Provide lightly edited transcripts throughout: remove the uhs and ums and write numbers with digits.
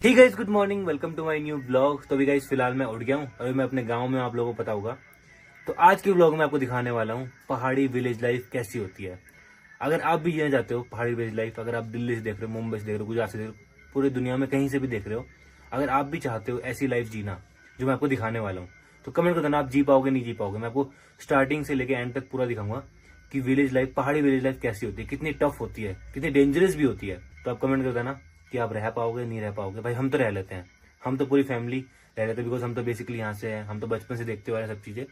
ठीक है, good morning, welcome to my new blog. तो अभी गाइस फिलहाल मैं उठ गया हूँ। अभी मैं अपने गांव में, आप लोगों को पता होगा। तो आज के ब्लॉग में आपको दिखाने वाला हूँ पहाड़ी विलेज लाइफ कैसी होती है। अगर आप भी जीना चाहते हो पहाड़ी विलेज लाइफ, अगर आप दिल्ली से देख रहे हो, मुंबई से देख रहे हो, गुजरात से देख रहे हो, पूरी दुनिया में कहीं से भी देख रहे हो, अगर आप भी चाहते हो ऐसी लाइफ जीना जो मैं आपको दिखाने वाला हूँ, तो कमेंट कर देना आप जी पाओगे नहीं जी पाओगे। मैं आपको स्टार्टिंग से लेकर एंड तक पूरा दिखाऊंगा कि विलेज लाइफ, पहाड़ी विलेज लाइफ कैसी होती है, कितनी टफ होती है, कितनी डेंजरस भी होती है। तो आप कमेंट कर देना कि आप रह पाओगे नहीं रह पाओगे। भाई हम तो रह लेते हैं, हम तो पूरी फैमिली रह लेते हैं, बिकॉज हम तो बेसिकली यहाँ से हैं, हम तो बचपन से देखते हुए सब चीजें।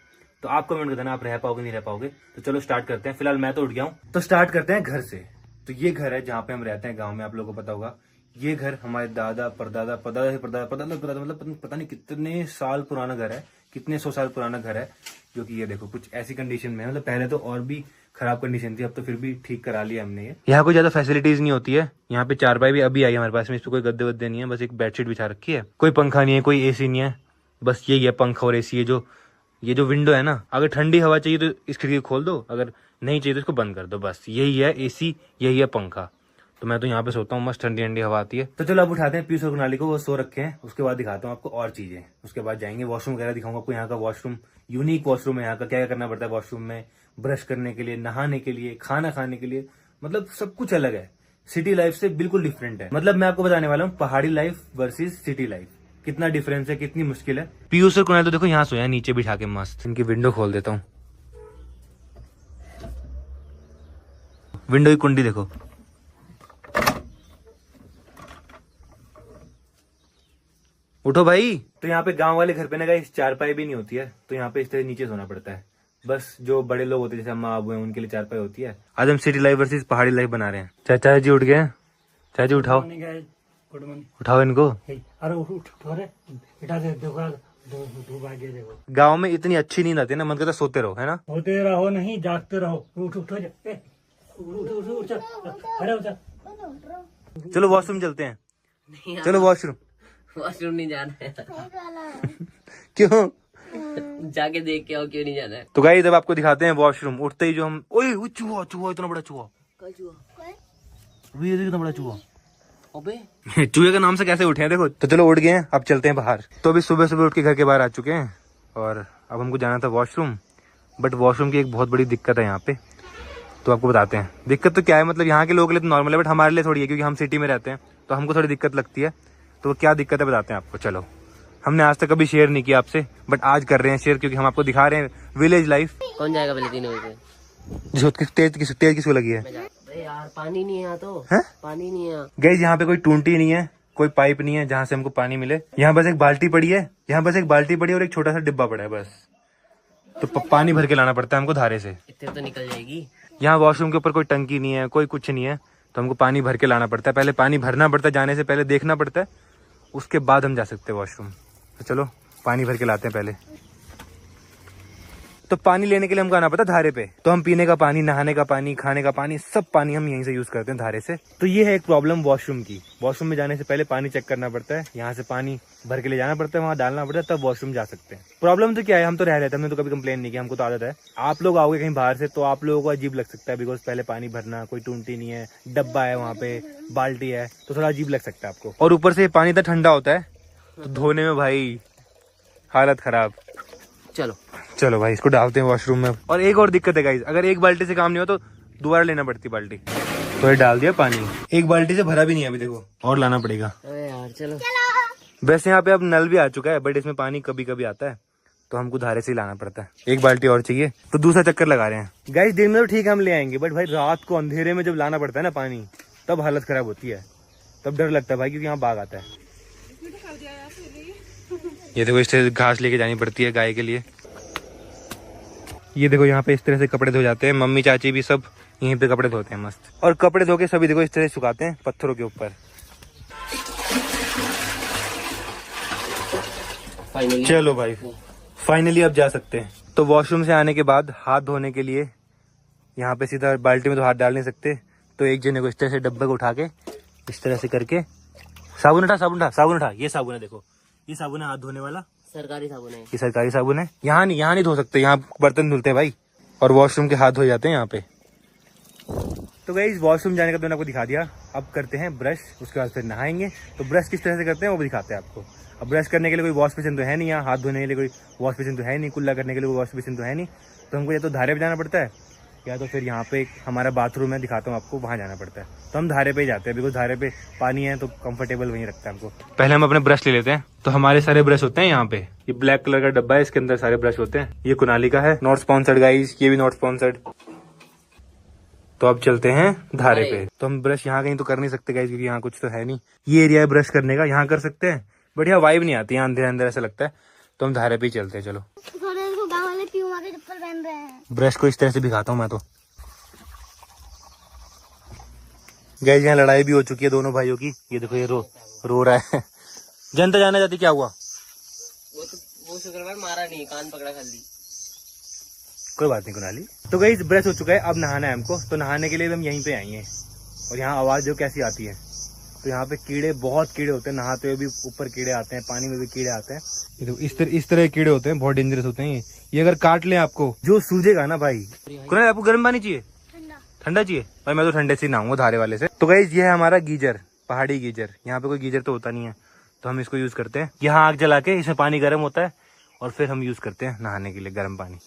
तो आप कमेंट कर देना आप रह पाओगे नहीं रह पाओगे। तो चलो स्टार्ट करते हैं। फिलहाल मैं तो उठ गया हूँ, तो स्टार्ट करते हैं घर से। तो ये घर है जहाँ पे हम रहते हैं गाँव में, आप लोगों को पता होगा। ये घर हमारे दादा परदादा परदादा से परदादा परदादा परदादा मतलब पता नहीं कितने साल पुराना घर है, कितने 100 साल पुराना घर है। जो कि ये देखो कुछ ऐसी कंडीशन में है, मतलब पहले तो और भी खराब कंडीशन थी, अब तो फिर भी ठीक करा लिया हमने। ये यहाँ कोई ज्यादा फैसिलिटीज नहीं होती है। यहाँ पे चारपाई भी अभी आई हमारे पास में, इस पे कोई गद्दे वद्दे नहीं है, बस एक बेडशीट बिछा रखी है। कोई पंखा नहीं है, कोई एसी नहीं है, बस यही है पंखा और एसी है। ये जो विंडो है ना, अगर ठंडी हवा चाहिए तो इस खिड़की खोल दो, अगर नहीं चाहिए तो इसको बंद कर दो, बस यही है एसी, यही है पंखा। तो मैं तो यहाँ पे सोता हूँ, मस्त ठंडी ठंडी हवा आती है। तो चलो अब उठाते हैं पीयूष और कुणाली को, वो सो रखे हैं। उसके बाद दिखाता हूँ आपको और चीजें। उसके बाद जाएंगे वॉशरूम वगैरह दिखाऊंगा आपको। यहाँ का वॉशरूम यूनिक वॉशरूम है, यहाँ का क्या क्या करना पड़ता है वॉशरूम में, ब्रश करने के लिए, नहाने के लिए, खाना खाने के लिए, मतलब सब कुछ अलग है। सिटी लाइफ से बिल्कुल डिफरेंट है। मतलब मैं आपको बताने वाला हूँ पहाड़ी लाइफ वर्सेस सिटी लाइफ, कितना डिफरेंस है, कितनी मुश्किल है। पीयूष और कुणाल तो देखो यहाँ सोया नीचे बिठा के मस्त। इनकी विंडो खोल देता हूँ, विंडो की कुंडी देखो। उठो भाई। तो यहाँ पे गांव वाले घर पे ना गाइस चारपाई भी नहीं होती है, तो यहाँ पे इस तरह नीचे सोना पड़ता है। बस जो बड़े लोग होते हैं जैसे अम्मा बाबू हैं, उनके लिए चारपाई होती है। आज हम सिटी लाइफ वर्सेस पहाड़ी लाइफ बना रहे हैं। चाचा जी उठ गए? चाचा जी उठाओ, उठाओ इनको। अरे उठो रे, बेटा देखो गाँव में इतनी अच्छी नींद आती है ना, मन करता सोते रहो, है ना। होते रहो नहीं जागते रहो। उठो अरे चलो वॉशरूम चलते हैं। चलो वॉशरूम नहीं जाना है। क्यों? जाके देख के आओ, क्यों नहीं जाना है। तो गाइस जब आपको दिखाते हैं वॉशरूम। उठते ही जो हम, ओए वो चूहा, चूहा इतना बड़ा चूहा, इतना बड़ा चूहा। अबे चूहे का नाम से कैसे उठे हैं देखो। तो चलो उठ गए हैं, अब चलते हैं बाहर। तो अभी सुबह सुबह उठ के घर के बाहर आ चुके हैं और अब हमको जाना था वॉशरूम। बट वॉशरूम की एक बहुत बड़ी दिक्कत है यहाँ पे, तो आपको बताते हैं। दिक्कत तो क्या है, मतलब यहाँ के लोगों के लिए तो नॉर्मल है, बट हमारे लिए थोड़ी है, क्योंकि हम सिटी में रहते हैं तो हमको थोड़ी दिक्कत लगती है। तो क्या दिक्कत है बताते हैं आपको। चलो, हमने आज तक कभी शेयर नहीं किया आपसे, बट आज कर रहे हैं शेयर, क्योंकि हम आपको दिखा रहे हैं विलेज लाइफ। कौन जाएगा पहले 3 बजे? तेज किसको लगी है? अरे यार पानी नहीं है तो है? पानी नहीं है। गाइस यहाँ पे कोई टूंटी नहीं है, कोई पाइप नहीं है जहाँ से हमको पानी मिले। यहाँ बस एक बाल्टी पड़ी है, यहाँ बस एक बाल्टी पड़ी है और एक छोटा सा डिब्बा पड़ा है बस। तो पानी भर के लाना पड़ता है हमको धारे से। इतने तो निकल जाएगी। यहाँ वॉशरूम के ऊपर कोई टंकी नहीं है, कोई कुछ नहीं है, तो हमको पानी भर के लाना पड़ता है। पहले पानी भरना पड़ता है, जाने से पहले देखना पड़ता है, उसके बाद हम जा सकते हैं वॉशरूम। तो चलो पानी भर के लाते हैं पहले। तो पानी लेने के लिए हमको आना पड़ता है धारे पे। तो हम पीने का पानी, नहाने का पानी, खाने का पानी, सब पानी हम यहीं से यूज करते हैं धारे से। तो ये है एक प्रॉब्लम वॉशरूम की। वॉशरूम में जाने से पहले पानी चेक करना पड़ता है, यहाँ से पानी भर के ले जाना पड़ता है, वहाँ डालना पड़ता है, तब वॉशरूम जा सकते हैं। प्रॉब्लम तो क्या है, हम तो रह लेते हैं, हमने तो कभी कंप्लेन नहीं किया, हमको तो आदत है। आप लोग आओगे कहीं बाहर से तो आप लोगों को अजीब लग सकता है, बिकॉज पहले पानी भरना, कोई टूंटी नहीं है, डब्बा है वहाँ पे, बाल्टी है, तो थोड़ा अजीब लग सकता है आपको। और ऊपर से पानी इतना ठंडा होता है तो धोने में भाई हालत खराब। चलो भाई इसको डालते हैं वॉशरूम में। और एक और दिक्कत है गाइस, अगर एक बाल्टी से काम नहीं हो तो दोबारा लेना पड़ती बाल्टी। तो ये डाल दिया पानी, एक बाल्टी से भरा भी नहीं है अभी, देखो और लाना पड़ेगा। अरे यार चलो। वैसे यहाँ पे अब नल भी आ चुका है, बट इसमें पानी कभी कभी आता है, तो हमको धारे से ही लाना पड़ता है। एक बाल्टी और चाहिए, तो दूसरा चक्कर लगा रहे हैं। गाइस दिन में तो ठीक है हम ले आएंगे, बट भाई रात को अंधेरे में जब लाना पड़ता है ना पानी, तब हालत खराब होती है, तब डर लगता है भाई, क्योंकि यहाँ बाघ आता है। ये देखो इस तरह से घास लेके जानी पड़ती है गाय के लिए। ये देखो यहाँ पे इस तरह से कपड़े धो जाते हैं, मम्मी चाची भी सब यहीं पे कपड़े धोते हैं मस्त। और कपड़े धो के सभी देखो इस तरह से सुखाते हैं पत्थरों के ऊपर। चलो भाई फाइनली अब जा सकते हैं। तो वॉशरूम से आने के बाद हाथ धोने के लिए यहाँ पे सीधा बाल्टी में तो हाथ डाल नहीं सकते, तो एक जने को इस तरह से डब्बे को उठा के इस तरह से करके, साबुन उठा, साबुन उठा, साबुन उठा, ये साबुन है देखो, ये साबुन है हाथ धोने वाला, सरकारी साबुन है। ये सरकारी साबुन है। यहाँ नहीं धो सकते, यहाँ बर्तन धुलते हैं भाई, और वॉशरूम के हाथ धो जाते हैं यहाँ पे। तो गाइस वॉशरूम जाने का तो मैंने आपको दिखा दिया। अब करते हैं ब्रश, उसके बाद फिर नहाएंगे। तो ब्रश किस तरह से करते हैं वो भी दिखाते हैं आपको। अब ब्रश करने के लिए कोई वॉश बेसिन तो है नहीं, यहाँ हाथ धोने के लिए कोई वॉश बेसिन तो है नहीं, कुल्ला करने के लिए कोई वॉश बेसिन तो है नहीं। तो हमको या तो धारे पे जाना पड़ता है या तो फिर यहाँ पे हमारा बाथरूम है, दिखाता हूँ आपको, वहाँ जाना पड़ता है। तो हम धारे पे ही जाते हैं, बिकॉज धारे पे पानी है तो कंफर्टेबल वहीं रखता है हमको। पहले हम अपने ब्रश ले लेते हैं। तो हमारे सारे ब्रश होते हैं यहाँ पे, ये ब्लैक कलर का डब्बा है, इसके अंदर सारे ब्रश होते हैं। ये कुनाली का है, नॉट स्पॉन्सर्ड गाइस, ये भी नॉट स्पॉन्सर्ड। तो अब चलते हैं धारे पे। तो हम ब्रश यहाँ कहीं तो कर नहीं सकते गाइस, क्योंकि यहाँ कुछ तो है नहीं। ये एरिया है ब्रश करने का, यहाँ कर सकते हैं, बट यहाँ वाइब नहीं आती, यहाँ अंदर अंदर ऐसा लगता है। तो हम धारे पे ही चलते हैं। चलो गाँव वाले प्यूमा के चप्पल पहन रहे हैं। ब्रश को इस तरह से दिखाता हूँ मैं तो। गाइस यहाँ लड़ाई भी हो चुकी है दोनों भाइयों की। ये देखो ये रो रहा है। जनता जाना जाती, क्या हुआ? वो शुक्रवार मारा नहीं, कान पकड़ा खाली। कोई बात नहीं कुनाली। तो गाइस ब्रश हो चुका है, अब नहाना है हमको। तो नहाने के लिए हम यहीं पे आए हैं और यहाँ आवाज जो कैसी आती है। तो यहाँ पे कीड़े, बहुत कीड़े होते हैं, नहाते हुए भी ऊपर कीड़े आते हैं, पानी में भी कीड़े आते हैं। ये देखो इस तरह के कीड़े होते हैं, बहुत डेंजरस होते हैं ये अगर काट ले आपको, जो सूझेगा ना भाई। कुनाली आपको गर्म पानी चाहिए? ठंडा चाहिए भाई? मैं तो ठंडे से नहाऊंगा धारे वाले से। तो गाइस ये है हमारा गीजर, पहाड़ी गीजर। यहाँ पे कोई गीजर तो होता नहीं है, तो हम इसको यूज करते हैं। यहाँ आग जला के इसमें पानी गर्म होता है और फिर हम यूज करते हैं नहाने के लिए गर्म पानी।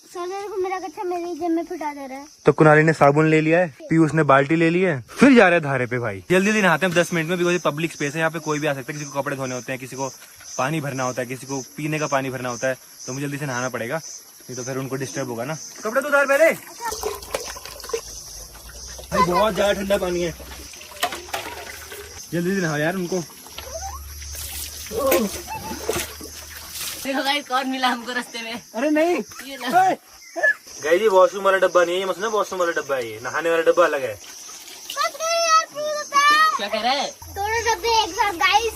मेरा कच्चा मेरी जेब में फिटा दे रहा है। तो कुनाली ने साबुन ले लिया है, पीयूष ने बाल्टी ले ली है, फिर जा रहे हैं धारे पे भाई। जल्दी जल्दी नहाते हैं 10 मिनट में, बिकॉज पब्लिक स्पेस है, यहाँ पे कोई भी आ सकता है। किसी को कपड़े धोने होते हैं, किसी को पानी भरना होता है, किसी को पीने का पानी भरना होता है। तो मुझे जल्दी से नहाना पड़ेगा, नहीं तो फिर उनको डिस्टर्ब होगा ना। कपड़े तो उतार पहले भाई, बहुत ज्यादा ठंडा पानी है। जल्दी जल्दी नहा यार उनको। देखो गाइस कौन मिला हमको रास्ते में। अरे नहीं ये लो। गाइस ये वॉशरूम वाला डब्बा नहीं है, ये मसला वॉशरूम वाला डब्बा है, ये नहाने वाला डब्बा अलग है। क्या कह रहा है? दोनों डब्बे एक साथ गाइस।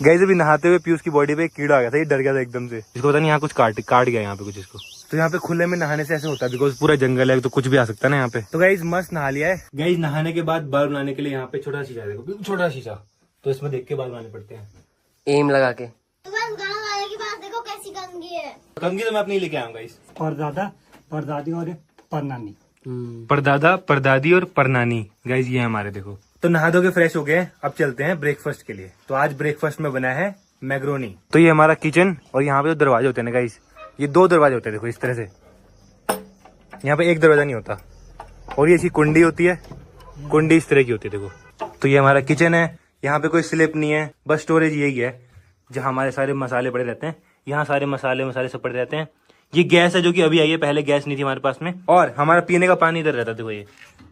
गाइस अभी नहाते हुए पीयूष की बॉडी पे एक कीड़ा आ गया था, ये डर गया था एकदम से। इसको पता नहीं यहाँ कुछ काट गया यहाँ पे कुछ इसको। तो यहाँ पे खुले में नहाने से ऐसे होता है, बिकॉज पूरा जंगल है तो कुछ भी आ सकता है ना यहाँ पे। तो गाइस मस्त नहा लिया है। गाइस नहाने के बाद बाल बनाने के लिए यहाँ पे छोटा शीशा, देखो बिल्कुल छोटा शीशा, तो इसमें देख के बाल बनाने पड़ते हैं, एम लगा के। गाँव वाले की बात देखो कैसी गंदी है। कंघी तो मैं अपनी लेके आऊंगा गाइस। परदादा, परदादी और परनानी। परदादा, परदादी और परनानी। गाइस ये हमारे देखो। तो नहा धो के फ्रेश हो गए, अब चलते हैं ब्रेकफास्ट के लिए। तो आज ब्रेकफास्ट में बना है मैक्रोनी। तो ये हमारा किचन, और यहाँ पे जो दरवाजे होते हैं ना गाइस, ये 2 दरवाजे होते हैं, देखो इस तरह से। यहाँ पे एक दरवाजा नहीं होता, और ये इसकी कुंडी होती है, कुंडी इस तरह की होती है देखो। तो ये हमारा किचन है, यहाँ पे कोई स्लिप नहीं है, बस स्टोरेज यही है जहाँ हमारे सारे मसाले पड़े रहते हैं। यहाँ सारे मसाले सब पड़े रहते हैं। ये गैस है जो कि अभी आई है, पहले गैस नहीं थी हमारे पास में। और हमारा पीने का पानी इधर रहता है, देखो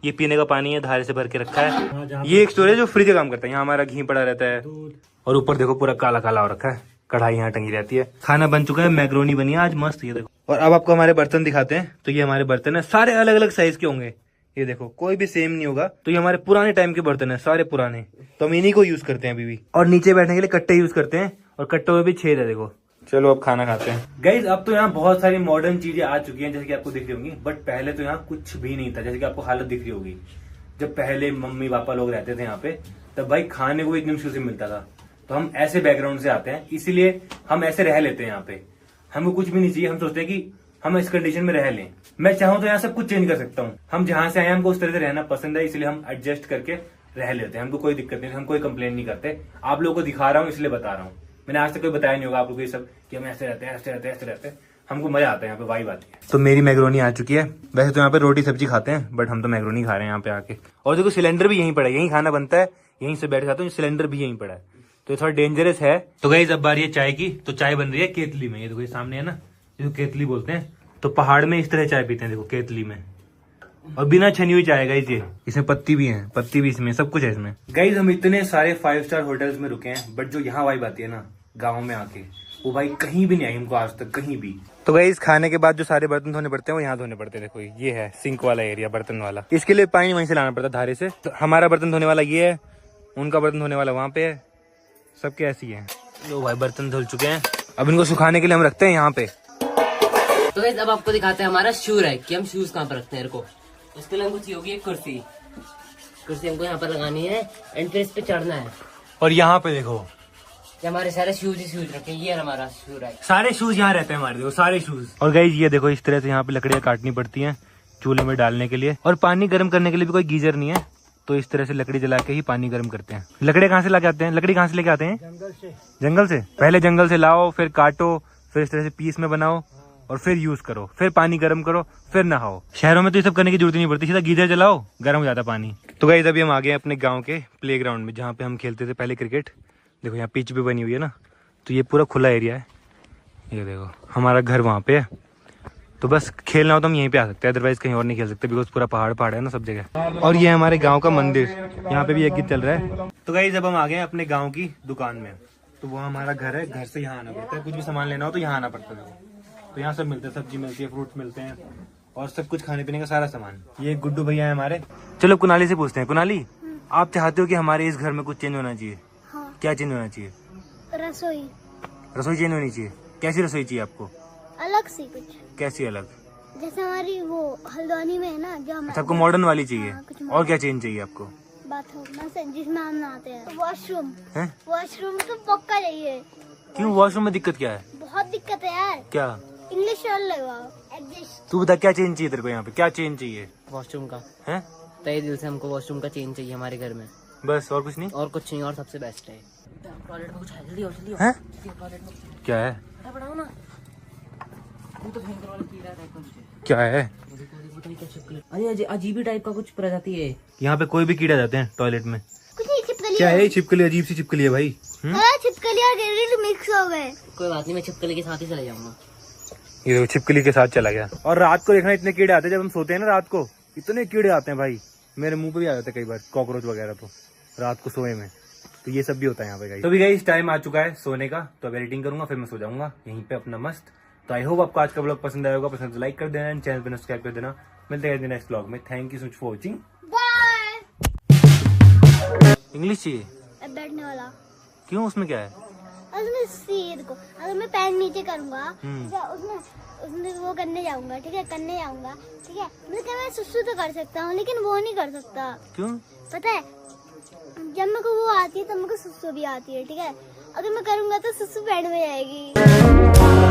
ये पीने का पानी है, धारे से भर के रखा है। ये एक स्टोरेज जो फ्रिज का काम करता है। यहाँ हमारा घी पड़ा रहता है, और ऊपर देखो पूरा काला काला हो रखा है, कढ़ाई यहाँ टंगी रहती है। खाना बन चुका है, मैक्रोनी बनी है आज मस्त, ये देखो। और अब आपको हमारे बर्तन दिखाते हैं। तो ये हमारे बर्तन है, सारे अलग अलग साइज के होंगे, ये देखो कोई भी सेम नहीं होगा। तो ये हमारे पुराने टाइम के बर्तन है, सारे पुराने, तो हम इन्हीं को यूज करते हैं अभी भी। और नीचे बैठने के लिए कट्टे यूज करते हैं, और कट्टों में भी छेद है देखो। चलो अब खाना खाते हैं। गाइज अब तो यहाँ बहुत सारी मॉडर्न चीजें आ चुकी हैं, जैसे कि आपको दिख रही होंगी, बट पहले तो यहाँ कुछ भी नहीं था। जैसे कि आपको हालत दिख रही होगी, जब पहले मम्मी पापा लोग रहते थे यहाँ पे, तब भाई खाने को इतनी मुश्किल से मिलता था। तो हम ऐसे बैकग्राउंड से आते हैं, इसीलिए हम ऐसे रह लेते हैं यहाँ पे। हमको कुछ भी नहीं चाहिए, हम सोचते हैं कि हम इस कंडीशन में रह लें। मैं चाहूँ तो यहाँ सब कुछ चेंज कर सकता हूँ। हम जहां से आए हमको उस तरह से रहना पसंद है, इसलिए हम एडजस्ट करके रह लेते हैं। हमको कोई दिक्कत नहीं, हम कोई कंप्लेन नहीं करते। आप लोगों को दिखा रहा हूँ इसलिए बता रहा हूँ। मैंने आज तक कोई बताया नहीं होगा आप लोगों को ये सब कि हम ऐसे रहते हैं, ऐसे रहते हैं, ऐसे रहते हैं। हमको मजा आता है यहाँ पे, वाइब आती है। तो मेरी मैक्रोनी आ चुकी है। वैसे तो यहाँ पे रोटी सब्जी खाते हैं, बट हम तो मैक्रोनी खा रहे हैं यहाँ पे आके। और देखो सिलेंडर भी यहीं पड़ा है, यहीं खाना बनता है, यहीं से बैठ खाते हैं, सिलेंडर भी यहीं पड़ा है, तो ये थोड़ा डेंजरस है। तो गाइस अब बारी है चाय की। तो चाय बन रही है केतली में, ये देखो ये सामने है ना, जिसको केतली बोलते हैं। तो पहाड़ में इस तरह चाय पीते हैं, देखो केतली में, और बिना छनी हुई चाय गाइस। ये इसमें पत्ती भी है, पत्ती भी इसमें, सब कुछ है इसमें। गाइस हम इतने सारे 5 स्टार होटल्स में रुके हैं, बट जो यहाँ वाइब आती है ना गाँव में आके, वो भाई कहीं भी नहीं आई हमको आज तक, कहीं भी। तो गाइस खाने के बाद जो सारे बर्तन धोने पड़ते हैं वो यहाँ धोने पड़ते हैं। देखो ये है सिंक वाला एरिया, बर्तन वाला। इसके लिए पानी वहीं से लाना पड़ता है धारे से। तो हमारा बर्तन धोने वाला ये है, उनका बर्तन धोने वाला वहाँ पे है, सबके ऐसी है। लो भाई बर्तन धुल चुके हैं, अब इनको सुखाने के लिए हम रखते हैं यहाँ पे। तो गाइस अब आपको दिखाते हैं हमारा शू रैक कि हम शूज कहाँ पर रखते हैं। इनको उसके लिए हमको चाहिए होगी एक कुर्सी। कुर्सी हमको यहाँ पर लगानी है एंड फिर इस पे चढ़ना है। और यहाँ पे देखो कि हमारे सारे शूज ही शूज रखे, ये है हमारा शू रैक। सारे शूज यहाँ रहते हैं हमारे, देखो सारे शूज। और गाइस ये देखो इस तरह से यहाँ पे लकड़ियाँ काटनी पड़ती हैं, चूल्हे में डालने के लिए। और पानी गर्म करने के लिए भी कोई गीजर नहीं है, तो इस तरह से लकड़ी जला के ही पानी गर्म करते हैं। लकड़ी कहाँ से लाके आते हैं? लकड़ी कहाँ से लेके आते हैं? जंगल से। जंगल से। पहले जंगल से लाओ, फिर काटो, फिर इस तरह से पीस में बनाओ और फिर यूज करो, फिर पानी गर्म करो, फिर नहाओ। शहरों में तो ये सब करने की जरूरत ही नहीं पड़ती, सीधा गीजर जलाओ, गर्म हो जाता पानी। तो गाइस अभी हम आ गए हैं अपने गांव के प्लेग्राउंड में, जहाँ पे हम खेलते थे पहले क्रिकेट। देखो यहाँ पिच भी बनी हुई है ना, तो ये पूरा खुला एरिया है। ये देखो हमारा घर वहाँ पे है, तो बस खेलना हो तो हम यहीं पे आ सकते हैं, अदरवाइज कहीं और नहीं खेल सकते, बिकॉज पूरा पहाड़ है ना सब जगह। और ये हमारे गाँव का मंदिर, यहाँ पे भी एक गीत चल रहा है। तो गाइस अब हम आ गए हैं अपने गाँव की दुकान में, तो वहाँ हमारा घर है, घर से यहाँ आना पड़ता है, कुछ भी सामान लेना हो तो यहाँ आना पड़ता है। तो यहाँ सब मिलता है, सब्जी मिलती है, फ्रूट्स मिलते हैं और सब कुछ खाने पीने का सारा सामान। ये गुड्डू भैया है हमारे। चलो कुनाली से पूछते हैं। कुनाली, आप चाहते हो कि हमारे इस घर में कुछ चेंज होना चाहिए? हाँ। क्या चेंज होना चाहिए? रसोई रसोई चेंज होनी चाहिए। कैसी रसोई चाहिए आपको? अलग सी कुछ, कैसी अलग? जैसे हमारी वो हल्द्वानी में है ना, जो अच्छा आपको मॉडर्न वाली चाहिए। हाँ, कुछ और क्या चेंज चाहिए आपको? बाथरूम जिसमें हम नहाते हैं। वॉशरूम, हैं? वॉशरूम तो पक्का चाहिए। क्यों वॉशरूम में दिक्कत क्या है? बहुत दिक्कत है यार, क्या? इंग्लिश वर्ड लगवाओ। एडजस्ट। तू बता क्या चेंज चाहिए तेरे को? यहाँ पे क्या चेंज चाहिए? वॉशरूम का है? तय दिल से हमको वॉशरूम का चेंज चाहिए हमारे घर में, बस और कुछ नहीं? और कुछ नहीं, और सबसे बेस्ट है टॉयलेट में कुछ है। जल्दी आओ, जल्दी आओ, हैं? जल्दी आओ, टॉयलेट में क्या है? बढ़ाओ ना। तू तो भयंकर वाला कीड़ा है टाइप का। क्या है? पता नहीं क्या छिपकली, अरे अजीब ही टाइप का कुछ प्रजाति है। यहाँ पे कोई भी कीड़ा जाते हैं टॉयलेट में। कुछ नहीं, छिपकली क्या है? छिपकली, अजीब सी छिपकली है भाई। छिपकली और गिरगिट मिक्स हो गए। कोई बात नहीं, मैं छिपकली के साथ ही चले जाऊंगा। ये देखो छिपकली के साथ चला गया। और रात को देखना इतने कीड़े आते हैं, जब हम सोते हैं ना रात को, इतने कीड़े आते हैं भाई, मेरे मुंह पे भी आ जाते हैं कई बार, कॉकरोच वगैरह। तो रात को सोए में तो ये सब भी होता है यहाँ पे गाइस। तो भी गाइस टाइम आ चुका है सोने का, तो अब एडिटिंग करूंगा फिर मैं सो जाऊंगा यहीं पे अपना मस्त। तो आई होप आपको आज का ब्लॉग पसंद आया होगा, पसंद तो लाइक कर देना एंड चैनल पे सब्सक्राइब कर देना। मिलते हैं नेक्स्ट ब्लॉग में। Thank you so much for watching. Bye. English चाहिए? अब बैठने वाला, क्यों, उसमें क्या है? उसमें सिर को अगर मैं पैर नीचे करूंगा, हम्म। ठीक है, उसमें उसमें वो करने जाऊंगा, ठीक है, करने जाऊंगा, ठीक है, मतलब क्या मैं सुसु तो कर सकता हूँ, लेकिन वो नहीं कर सकता। क्यों? पता है, जब मेरे को वो आती है तब मेरे को सुसु भी आती है, ठीक है, अगर मैं करूंगा तो सुसु पैड में जाएगी।